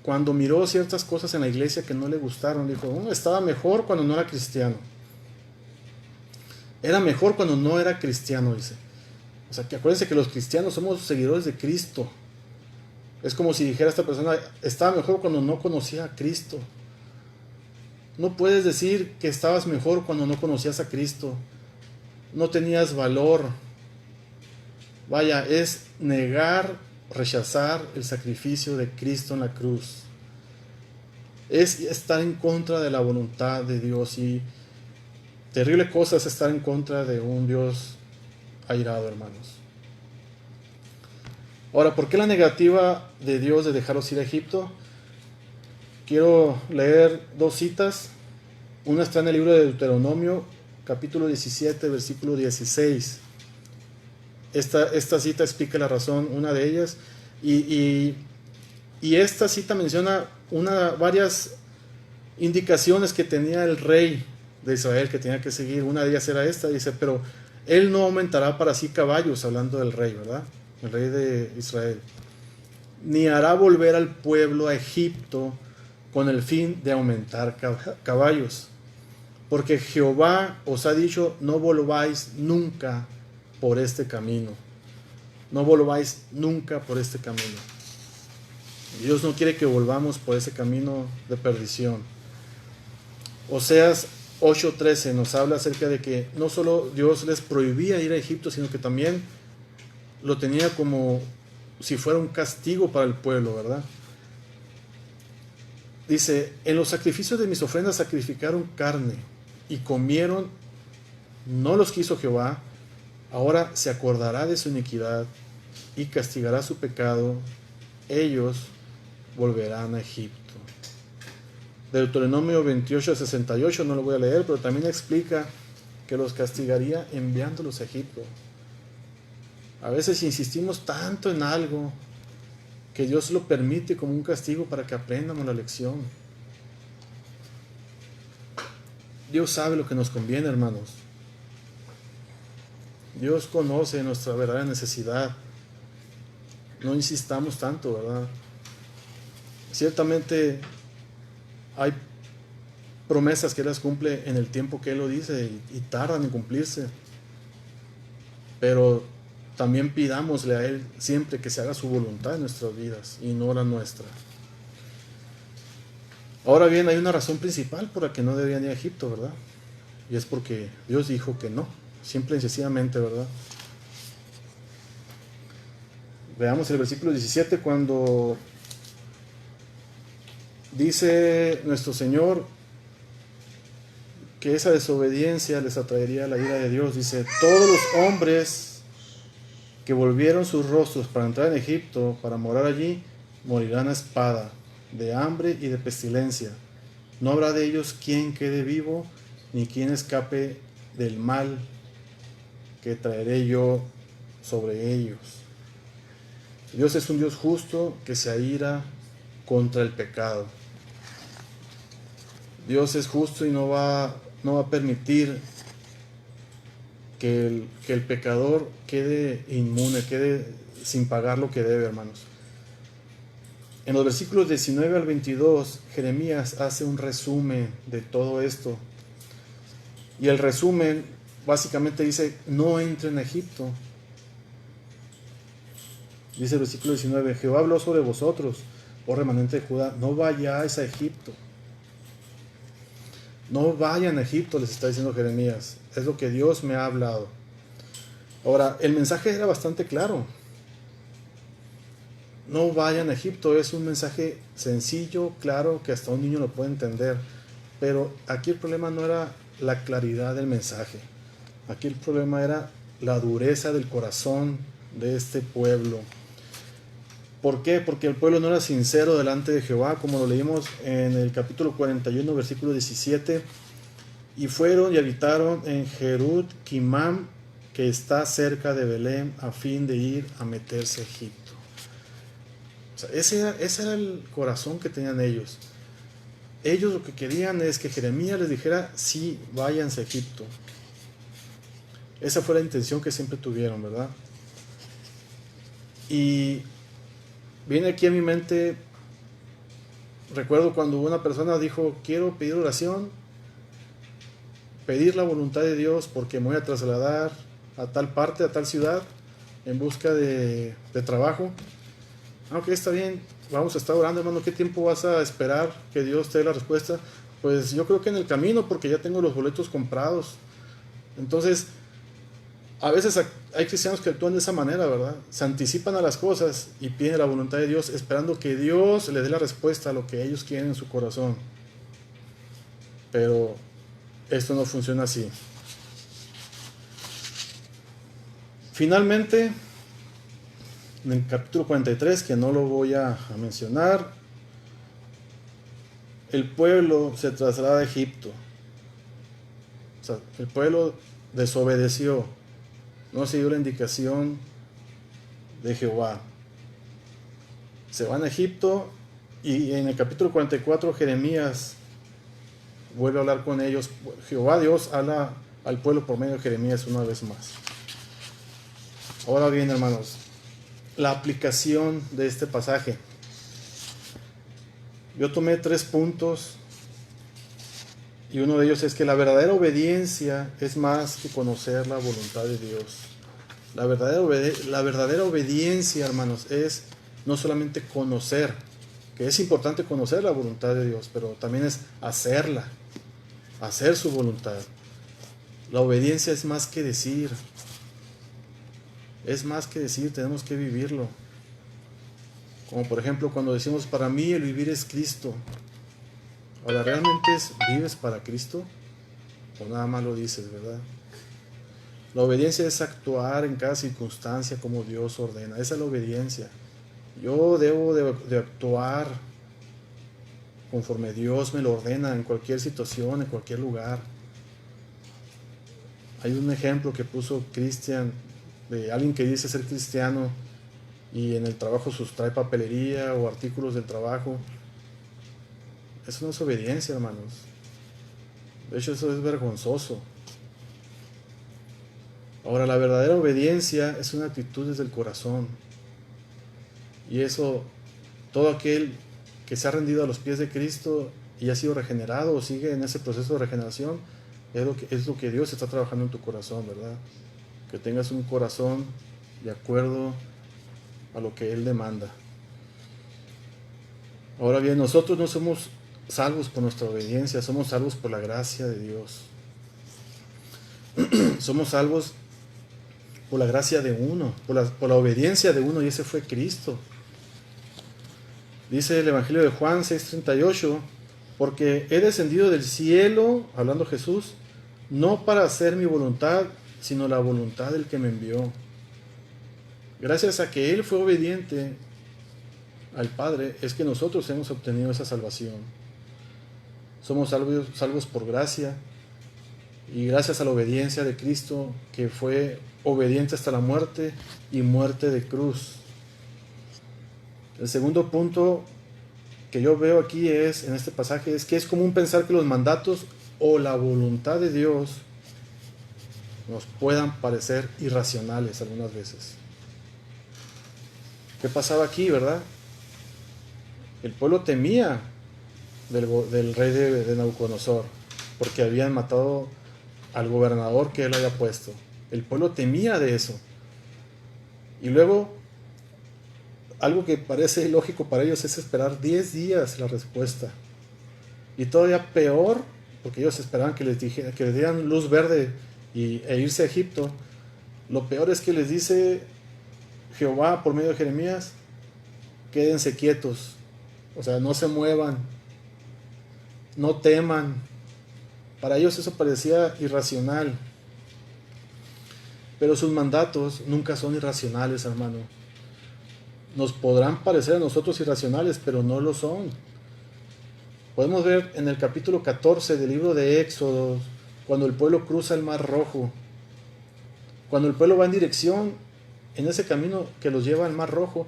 cuando miró ciertas cosas en la iglesia que no le gustaron, dijo: estaba mejor cuando no era cristiano. Era mejor cuando no era cristiano, dice. O sea, que acuérdense que los cristianos somos seguidores de Cristo. Es como si dijera esta persona, estaba mejor cuando no conocía a Cristo. No puedes decir que estabas mejor cuando no conocías a Cristo. No tenías valor. Vaya, es negar, rechazar el sacrificio de Cristo en la cruz. Es estar en contra de la voluntad de Dios. Y terrible cosa es estar en contra de un Dios airado, hermanos. Ahora, ¿por qué la negativa de Dios de dejarlos ir a Egipto? Quiero leer dos citas. Una está en el libro de Deuteronomio, capítulo 17, versículo 16. Esta cita explica la razón, una de ellas. Y esta cita menciona varias indicaciones que tenía el rey de Israel que tenía que seguir. Una de ellas era esta, dice, pero él no aumentará para sí caballos, hablando del rey, ¿verdad? El rey de Israel. Ni hará volver al pueblo a Egipto con el fin de aumentar caballos. Porque Jehová os ha dicho, no volváis nunca por este camino. No volváis nunca por este camino. Dios no quiere que volvamos por ese camino de perdición. Oseas 8:13 nos habla acerca de que no solo Dios les prohibía ir a Egipto, sino que también lo tenía como si fuera un castigo para el pueblo, ¿verdad? Dice, en los sacrificios de mis ofrendas sacrificaron carne y comieron, no los quiso Jehová, ahora se acordará de su iniquidad y castigará su pecado, ellos volverán a Egipto. Deuteronomio 28:68, no lo voy a leer, pero también explica que los castigaría enviándolos a Egipto. A veces insistimos tanto en algo que Dios lo permite como un castigo para que aprendamos la lección. Dios sabe lo que nos conviene, hermanos. Dios conoce nuestra verdadera necesidad. No insistamos tanto, ¿verdad? Ciertamente hay promesas que Él las cumple en el tiempo que Él lo dice y tardan en cumplirse. Pero también pidámosle a Él siempre que se haga su voluntad en nuestras vidas y no la nuestra. Ahora bien, hay una razón principal por la que no debían ir a Egipto, ¿verdad? Y es porque Dios dijo que no, simple y sencillamente, ¿verdad? Veamos el versículo 17 cuando dice nuestro Señor que esa desobediencia les atraería la ira de Dios. Dice, todos los hombres que volvieron sus rostros para entrar en Egipto, para morar allí, morirán a espada, de hambre y de pestilencia. No habrá de ellos quien quede vivo, ni quien escape del mal que traeré yo sobre ellos. Dios es un Dios justo que se aira contra el pecado. Dios es justo y no va a permitir que el pecador quede inmune, quede sin pagar lo que debe, hermanos. En los versículos 19 al 22, Jeremías hace un resumen de todo esto. Y el resumen básicamente dice, no entren a Egipto. Dice el versículo 19, Jehová habló sobre vosotros, oh remanente de Judá, no vayáis a Egipto. No vayan a Egipto, les está diciendo Jeremías. Es lo que Dios me ha hablado. Ahora, el mensaje era bastante claro. No vayan a Egipto, es un mensaje sencillo, claro, que hasta un niño lo puede entender. Pero aquí el problema no era la claridad del mensaje. Aquí el problema era la dureza del corazón de este pueblo. ¿Por qué? Porque el pueblo no era sincero delante de Jehová, como lo leímos en el capítulo 41, versículo 17. Y fueron y habitaron en Jerut Kimam, que está cerca de Belén, a fin de ir a meterse a Egipto. O sea, ese era el corazón que tenían ellos. Ellos lo que querían es que Jeremías les dijera, sí, váyanse a Egipto. Esa fue la intención que siempre tuvieron, ¿verdad? Y viene aquí a mi mente, recuerdo cuando una persona dijo, quiero pedir oración, pedir la voluntad de Dios porque me voy a trasladar a tal parte, a tal ciudad, en busca de trabajo. Ok, está bien, vamos a estar orando, hermano. ¿Qué tiempo vas a esperar que Dios te dé la respuesta? Pues yo creo que en el camino, porque ya tengo los boletos comprados. Entonces, a veces hay cristianos que actúan de esa manera, ¿verdad? Se anticipan a las cosas y piden la voluntad de Dios, esperando que Dios les dé la respuesta a lo que ellos quieren en su corazón. Pero esto no funciona así. Finalmente, en el capítulo 43, que no lo voy a mencionar, el pueblo se traslada a Egipto. O sea, el pueblo desobedeció, no siguió la indicación de Jehová. Se van a Egipto y en el capítulo 44 Jeremías vuelve a hablar con ellos. Jehová Dios habla al pueblo por medio de Jeremías una vez más. Ahora bien, hermanos, la aplicación de este pasaje. Yo tomé 3 puntos y uno de ellos es que la verdadera obediencia es más que conocer la voluntad de Dios. La verdadera obediencia, hermanos, es no solamente conocer, que es importante conocer la voluntad de Dios, pero también es hacerla, hacer su voluntad. La obediencia es más que decir. Es más que decir, tenemos que vivirlo. Como por ejemplo cuando decimos, para mí el vivir es Cristo. Ahora, ¿realmente vives para Cristo? O nada más lo dices, ¿verdad? La obediencia es actuar en cada circunstancia como Dios ordena. Esa es la obediencia. Yo debo de actuar conforme Dios me lo ordena en cualquier situación, en cualquier lugar. Hay un ejemplo que puso Cristian de alguien que dice ser cristiano y en el trabajo sustrae papelería o artículos del trabajo. Eso no es obediencia, hermanos. De hecho, eso es vergonzoso. Ahora, la verdadera obediencia es una actitud desde el corazón. Y eso, todo aquel que se ha rendido a los pies de Cristo y ha sido regenerado o sigue en ese proceso de regeneración, es lo que Dios está trabajando en tu corazón, ¿verdad? Que tengas un corazón de acuerdo a lo que Él demanda. Ahora bien, nosotros no somos salvos por nuestra obediencia, somos salvos por la gracia de Dios. Somos salvos por la gracia de uno, por la obediencia de uno, y ese fue Cristo. Dice el Evangelio de Juan 6:38, porque he descendido del cielo, hablando Jesús, no para hacer mi voluntad, sino la voluntad del que me envió. Gracias a que Él fue obediente al Padre, es que nosotros hemos obtenido esa salvación. Somos salvos por gracia, y gracias a la obediencia de Cristo, que fue obediente hasta la muerte y muerte de cruz. El segundo punto que yo veo aquí en este pasaje, es que es común pensar que los mandatos o la voluntad de Dios nos puedan parecer irracionales algunas veces. ¿Qué pasaba aquí, verdad? El pueblo temía del rey de Nabucodonosor, porque habían matado al gobernador que él había puesto. El pueblo temía de eso. Y luego, algo que parece ilógico para ellos es esperar 10 días la respuesta. Y todavía peor, porque ellos esperaban que les dieran luz verde e irse a Egipto. Lo peor es que les dice Jehová por medio de Jeremías, quédense quietos, o sea, no se muevan, no teman. Para ellos eso parecía irracional, pero sus mandatos nunca son irracionales, hermano. Nos podrán parecer a nosotros irracionales, pero no lo son. Podemos ver en el capítulo 14 del libro de Éxodo, cuando el pueblo cruza el Mar Rojo, cuando el pueblo va en dirección, en ese camino que los lleva al Mar Rojo,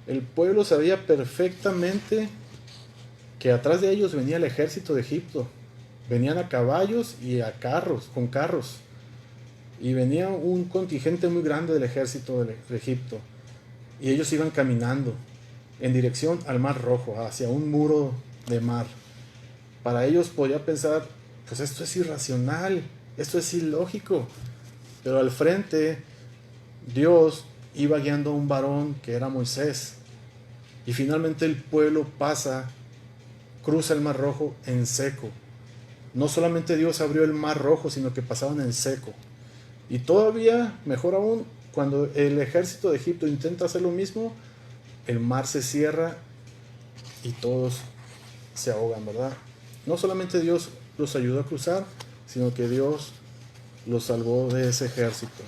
el pueblo sabía perfectamente que atrás de ellos venía el ejército de Egipto. Venían a caballos y a carros, con carros. Y venía un contingente muy grande del ejército de Egipto. Y ellos iban caminando en dirección al Mar Rojo, hacia un muro de mar. Para ellos podía pensar, pues esto es irracional, esto es ilógico. Pero al frente, Dios iba guiando a un varón que era Moisés. Y finalmente el pueblo cruza el Mar Rojo en seco. No solamente Dios abrió el Mar Rojo, sino que pasaban en seco. Y todavía, mejor aún, cuando el ejército de Egipto intenta hacer lo mismo, el mar se cierra y todos se ahogan, ¿verdad? No solamente Dios los ayudó a cruzar, sino que Dios los salvó de ese ejército.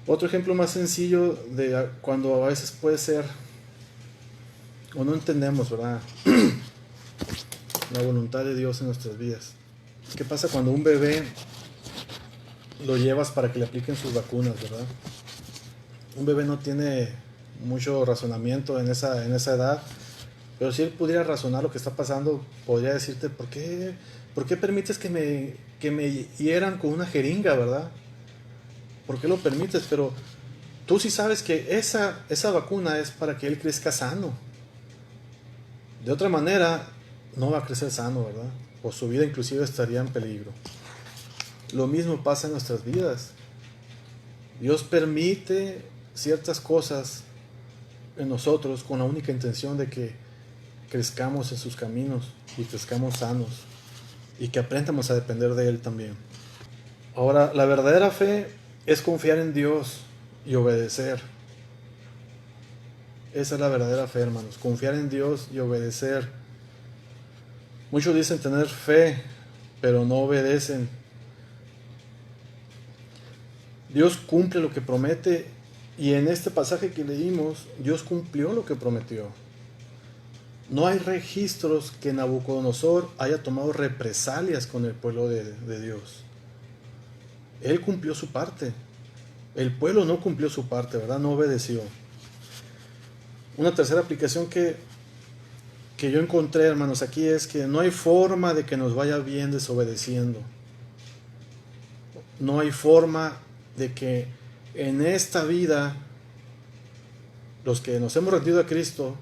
Otro ejemplo más sencillo de cuando a veces puede ser, o no entendemos, ¿verdad?, la voluntad de Dios en nuestras vidas. ¿Qué pasa cuando un bebé lo llevas para que le apliquen sus vacunas, ¿verdad? Un bebé no tiene mucho razonamiento en esa edad, pero si él pudiera razonar lo que está pasando, podría decirte, ¿por qué permites que me hieran con una jeringa, verdad? ¿Por qué lo permites? Pero tú sí sabes que esa vacuna es para que él crezca sano. De otra manera, no va a crecer sano, ¿verdad? O su vida inclusive estaría en peligro. Lo mismo pasa en nuestras vidas. Dios permite ciertas cosas en nosotros con la única intención de que crezcamos en sus caminos y crezcamos sanos y que aprendamos a depender de Él también. Ahora, la verdadera fe es confiar en Dios y obedecer. Esa es la verdadera fe, hermanos, confiar en Dios y obedecer. Muchos dicen tener fe, pero no obedecen. Dios cumple lo que promete, y en este pasaje que leímos, Dios cumplió lo que prometió. No hay registros que Nabucodonosor haya tomado represalias con el pueblo de Dios. Él cumplió su parte. El pueblo no cumplió su parte, ¿verdad? No obedeció. Una tercera aplicación que yo encontré, hermanos, aquí es que no hay forma de que nos vaya bien desobedeciendo. No hay forma de que en esta vida, los que nos hemos rendido a Cristo,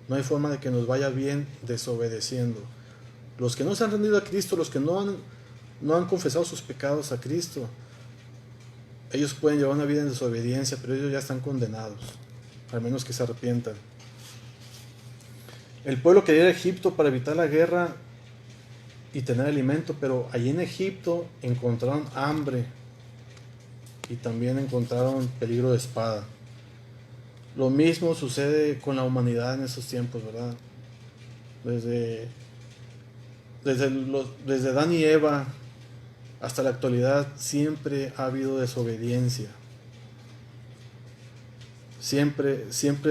no hay forma de que nos vaya bien desobedeciendo. Los que no se han rendido a Cristo, los que no han confesado sus pecados a Cristo, ellos pueden llevar una vida en desobediencia, pero ellos ya están condenados, al menos que se arrepientan. El pueblo quería ir a Egipto para evitar la guerra y tener alimento, pero allí en Egipto encontraron hambre y también encontraron peligro de espada. Lo mismo sucede con la humanidad en esos tiempos, ¿verdad? Desde Adán y Eva hasta la actualidad siempre ha habido desobediencia. Siempre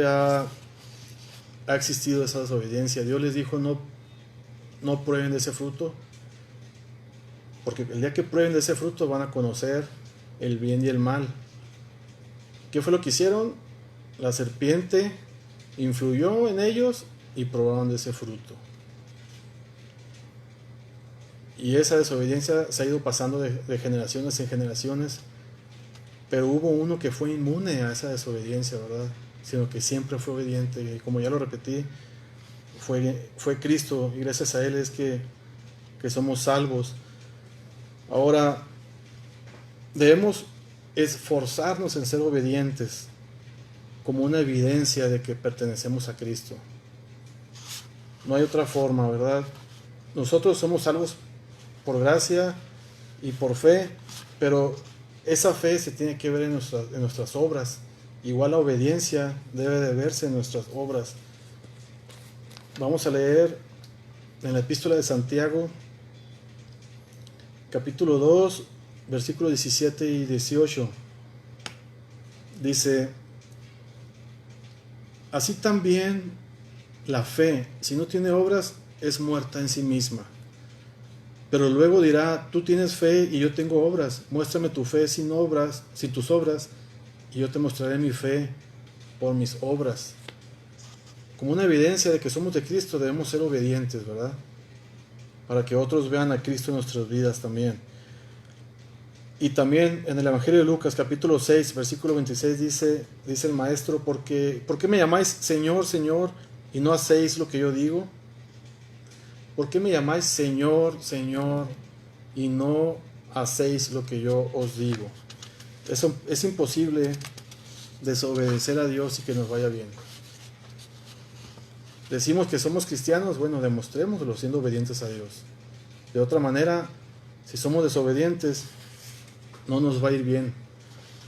ha existido esa desobediencia. Dios les dijo, no prueben de ese fruto, porque el día que prueben de ese fruto van a conocer el bien y el mal. ¿Qué fue lo que hicieron? La serpiente influyó en ellos y probaron de ese fruto. Y esa desobediencia se ha ido pasando de generaciones en generaciones, pero hubo uno que fue inmune a esa desobediencia, ¿verdad? Sino que siempre fue obediente, y como ya lo repetí, fue Cristo, y gracias a Él es que somos salvos. Ahora, debemos esforzarnos en ser obedientes, como una evidencia de que pertenecemos a Cristo. No hay otra forma, ¿verdad? Nosotros somos salvos por gracia y por fe, pero esa fe se tiene que ver en nuestras obras. Igual la obediencia debe de verse en nuestras obras. Vamos a leer en la epístola de Santiago, capítulo 2, versículos 17 y 18. Dice: así también la fe, si no tiene obras, es muerta en sí misma. Pero luego dirá, tú tienes fe y yo tengo obras. Muéstrame tu fe sin tus obras, y yo te mostraré mi fe por mis obras. Como una evidencia de que somos de Cristo, debemos ser obedientes, ¿verdad? Para que otros vean a Cristo en nuestras vidas también. Y también en el Evangelio de Lucas, capítulo 6, versículo 26, dice el maestro, ¿por qué me llamáis Señor, Señor, y no hacéis lo que yo digo? ¿Por qué me llamáis Señor, Señor, y no hacéis lo que yo os digo? Es imposible desobedecer a Dios y que nos vaya bien. Decimos que somos cristianos, bueno, demostrémoslo siendo obedientes a Dios. De otra manera, si somos desobedientes, no nos va a ir bien.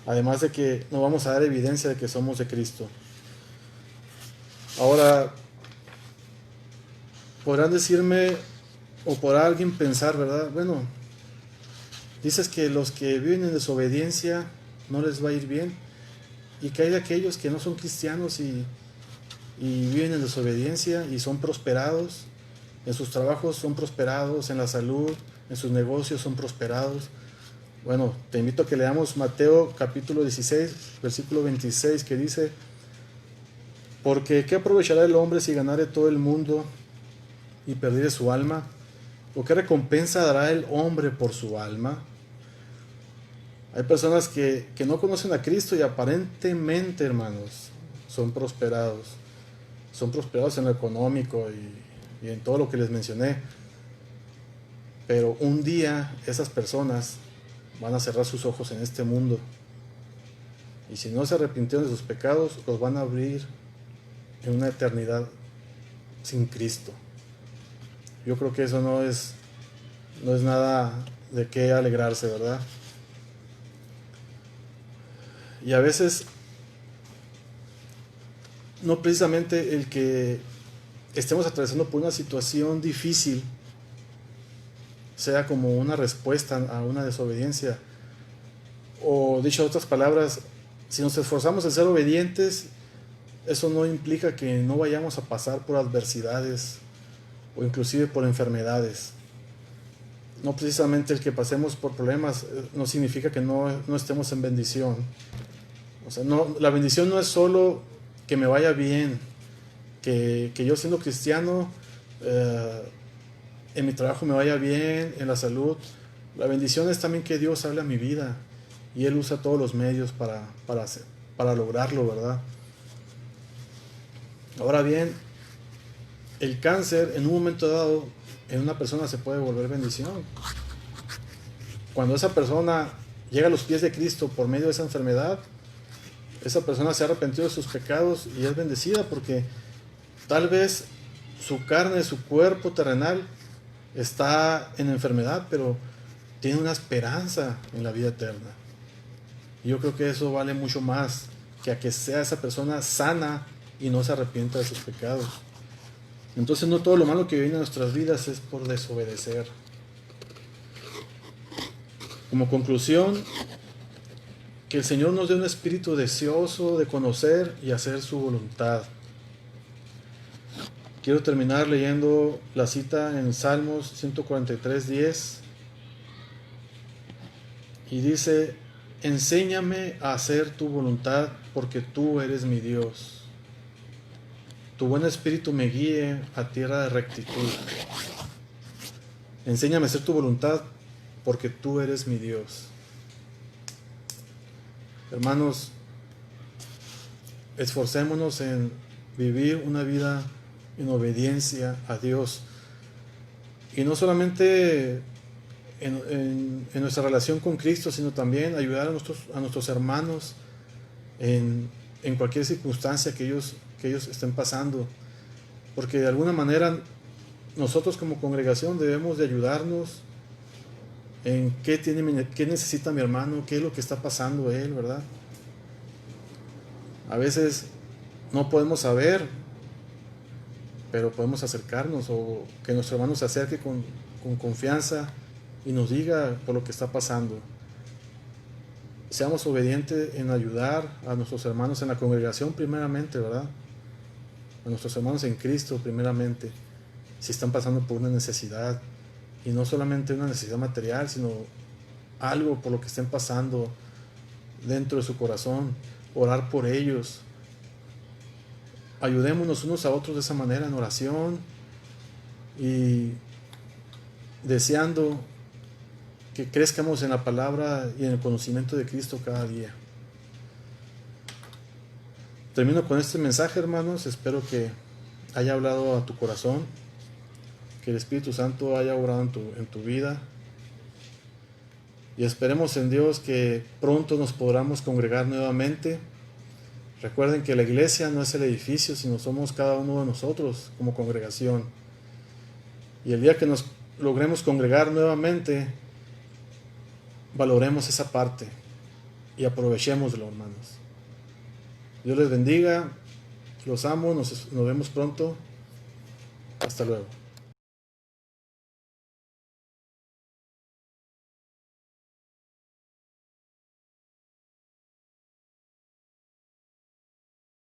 Además de que no vamos a dar evidencia de que somos de Cristo. Ahora, podrán decirme, o podrá alguien pensar, ¿verdad? Bueno, dices que los que viven en desobediencia no les va a ir bien, y que hay de aquellos que no son cristianos y viven en desobediencia y son prosperados, en sus trabajos son prosperados, en la salud, en sus negocios son prosperados. Bueno, te invito a que leamos Mateo capítulo 16, versículo 26, que dice: porque ¿qué aprovechará el hombre si ganare todo el mundo y perdiere su alma? ¿O qué recompensa dará el hombre por su alma? Hay personas que no conocen a Cristo y aparentemente, hermanos, son prosperados. Son prosperados en lo económico y en todo lo que les mencioné. Pero un día esas personas van a cerrar sus ojos en este mundo. Y si no se arrepintieron de sus pecados, los van a abrir en una eternidad sin Cristo. Yo creo que eso no es nada de qué alegrarse, ¿verdad? Y a veces, no precisamente el que estemos atravesando por una situación difícil sea como una respuesta a una desobediencia, o dicho en otras palabras, si nos esforzamos en ser obedientes, eso no implica que no vayamos a pasar por adversidades o inclusive por enfermedades. No precisamente el que pasemos por problemas no significa que no estemos en bendición. O sea, la bendición no es solo que me vaya bien, que yo siendo cristiano en mi trabajo me vaya bien, en la salud. La bendición es también que Dios hable a mi vida y Él usa todos los medios para lograrlo, ¿verdad? Ahora bien, el cáncer en un momento dado en una persona se puede volver bendición. Cuando esa persona llega a los pies de Cristo por medio de esa enfermedad, esa persona se ha arrepentido de sus pecados y es bendecida, porque tal vez su carne, su cuerpo terrenal está en enfermedad, pero tiene una esperanza en la vida eterna. Y yo creo que eso vale mucho más que a que sea esa persona sana y no se arrepienta de sus pecados. Entonces no todo lo malo que viene a nuestras vidas es por desobedecer. Como conclusión, que el Señor nos dé un espíritu deseoso de conocer y hacer su voluntad. Quiero terminar leyendo la cita en Salmos 143:10, y dice: enséñame a hacer tu voluntad, porque tú eres mi Dios. Tu buen espíritu me guíe a tierra de rectitud. Enséñame a hacer tu voluntad, porque tú eres mi Dios. Hermanos, esforcémonos en vivir una vida en obediencia a Dios. Y no solamente en nuestra relación con Cristo, sino también ayudar a nuestros hermanos en cualquier circunstancia que ellos estén pasando. Porque de alguna manera nosotros como congregación debemos de ayudarnos en qué necesita mi hermano, qué es lo que está pasando él, ¿verdad? A veces no podemos saber, pero podemos acercarnos, o que nuestro hermano se acerque con confianza y nos diga por lo que está pasando. Seamos obedientes en ayudar a nuestros hermanos en la congregación primeramente, ¿verdad? A nuestros hermanos en Cristo primeramente, si están pasando por una necesidad, y no solamente una necesidad material, sino algo por lo que estén pasando dentro de su corazón. Orar por ellos. Ayudémonos unos a otros de esa manera en oración, y deseando que crezcamos en la palabra y en el conocimiento de Cristo cada día. Termino con este mensaje, hermanos. Espero que haya hablado a tu corazón, que el Espíritu Santo haya obrado en tu vida. y esperemos en Dios que pronto nos podamos congregar nuevamente. Recuerden que la iglesia no es el edificio, sino somos cada uno de nosotros como congregación. Y el día que nos logremos congregar nuevamente, valoremos esa parte y aprovechémoslo, hermanos. Dios les bendiga, los amo, nos vemos pronto. Hasta luego.